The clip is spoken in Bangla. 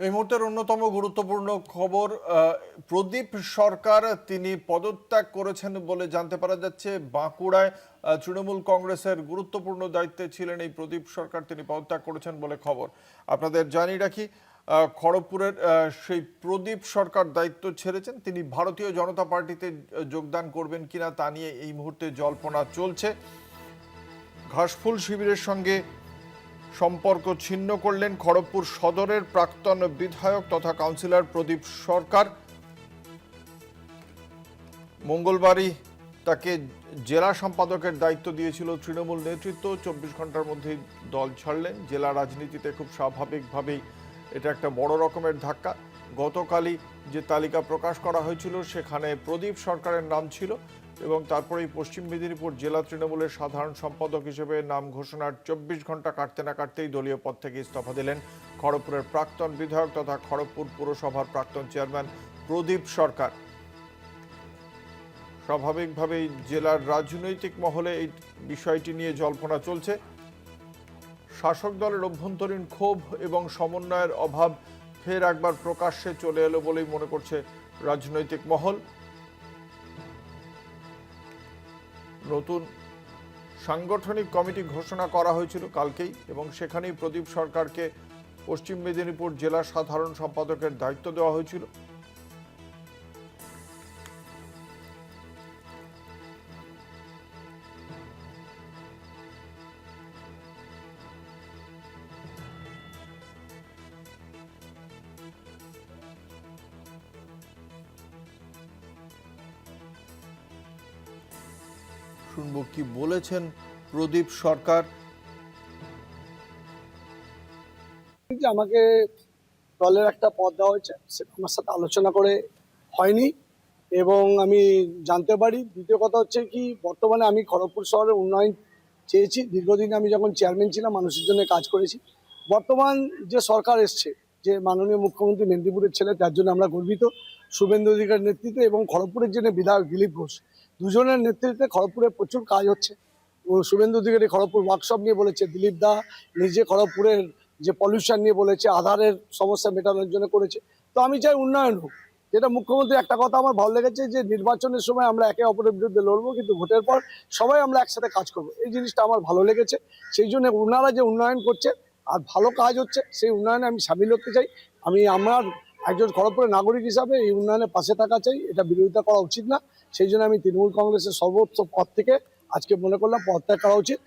এই মুহূর্তের অন্যতম গুরুত্বপূর্ণ খবর, প্রদীপ সরকার তিনি পদত্যাগ করেছেন বলে জানতে পারা যাচ্ছে। বাঁকুড়ায় তৃণমূল কংগ্রেসের গুরুত্বপূর্ণ দায়িত্বে ছিলেন এই প্রদীপ সরকার, তিনি পদত্যাগ করেছেন বলে খবর। আপনাদের জানিয়ে রাখি, খড়গপুরের সেই প্রদীপ সরকার দায়িত্ব ছেড়েছেন। তিনি ভারতীয় জনতা পার্টিতে যোগদান করবেন কিনা তা নিয়ে এই মুহূর্তে জল্পনা চলছে। ঘাসফুল শিবিরের সঙ্গে সম্পর্ক ছিন্ন করলেন খড়গপুর সদরের প্রাক্তন বিধায়ক তথা কাউন্সিলর প্রদীপ সরকার। মঙ্গলবারই তাকে জেলা সম্পাদকের দায়িত্ব দিয়েছিল তৃণমূল নেতৃত্ব। 24 ঘন্টার মধ্যেই দল ছাড়লেন। জেলা রাজনীতিতে খুব স্বাভাবিকভাবেই এটা একটা বড় রকমের ধাক্কা। গতকালই যে তালিকা প্রকাশ করা হয়েছিল সেখানে প্রদীপ সরকারের নাম ছিল এবং তারপরেই পশ্চিম মেদিনীপুর জেলা তৃণমূলের সাধারণ সম্পাদক হিসেবে নাম ঘোষণার 24 ঘন্টা কাটতে না কাটতেই দলীয় পদ থেকে ইস্তফা দিলেন খড়গপুরের প্রাক্তন বিধায়ক তথা খড়গপুর পুরসভার প্রাক্তন চেয়ারম্যান প্রদীপ সরকার। স্বাভাবিকভাবেই জেলার রাজনৈতিক মহলে এই বিষয়টি নিয়ে জল্পনা চলছে। শাসক দলের অভ্যন্তরীণ ক্ষোভ এবং সমন্বয়ের অভাব ফের একবার প্রকাশ্যে চলে এলো বলেই মনে করছে রাজনৈতিক মহল। নতুন সাংগঠনিক কমিটি ঘোষণা করা হয়েছিল কালকেই এবং সেখানেই প্রদীপ সরকারকে পশ্চিম মেদিনীপুর জেলা সাধারণ সম্পাদকের দায়িত্ব দেওয়া হয়েছিল। শুনবো কি বলেছেন প্রদীপ সরকার। আমাকে দলের একটা পদ দেওয়া হয়েছে, সেটা আমার সাথে আলোচনা করে হয়নি এবং আমি জানতে পারি। দ্বিতীয় কথা হচ্ছে কি, বর্তমানে আমি খড়গপুর শহরের উন্নয়ন চেয়েছি। দীর্ঘদিন আমি যখন চেয়ারম্যান ছিলাম মানুষের জন্য কাজ করেছি। বর্তমান যে সরকার এসছে, যে মাননীয় মুখ্যমন্ত্রী মেদিনীপুরের ছেলে, তার জন্য আমরা গর্বিত। শুভেন্দু অধিকারীর নেতৃত্বে এবং খড়গপুরের জন্য বিধায়ক দিলীপ ঘোষ, দুজনের নেতৃত্বে খড়গপুরে প্রচুর কাজ হচ্ছে। শুভেন্দু অধিকারী খড়গপুর ওয়ার্কশপ নিয়ে বলেছে, দিলীপ দা নিজে খড়গপুরের যে পলিউশন নিয়ে বলেছে, আধারের সমস্যা মেটানোর জন্য করেছে। তো আমি চাই উন্নয়ন হোক। যেটা মুখ্যমন্ত্রী একটা কথা আমার ভালো লেগেছে, যে নির্বাচনের সময় আমরা একে অপরের বিরুদ্ধে লড়বো, কিন্তু ভোটের পর সবাই আমরা একসাথে কাজ করবো। এই জিনিসটা আমার ভালো লেগেছে। সেই জন্য ওনারা যে উন্নয়ন করছে আর ভালো কাজ হচ্ছে, সেই উন্নয়নে আমি সামিল হতে চাই। আমার একজন খড়গপুরের নাগরিক হিসাবে এই উন্নয়নের পাশে থাকা চাই, এটা বিরোধিতা করা উচিত না। সেই জন্য আমি তৃণমূল কংগ্রেসের সর্বোচ্চ পদ থেকে আজকে মনে করলাম পদত্যাগ করা উচিত।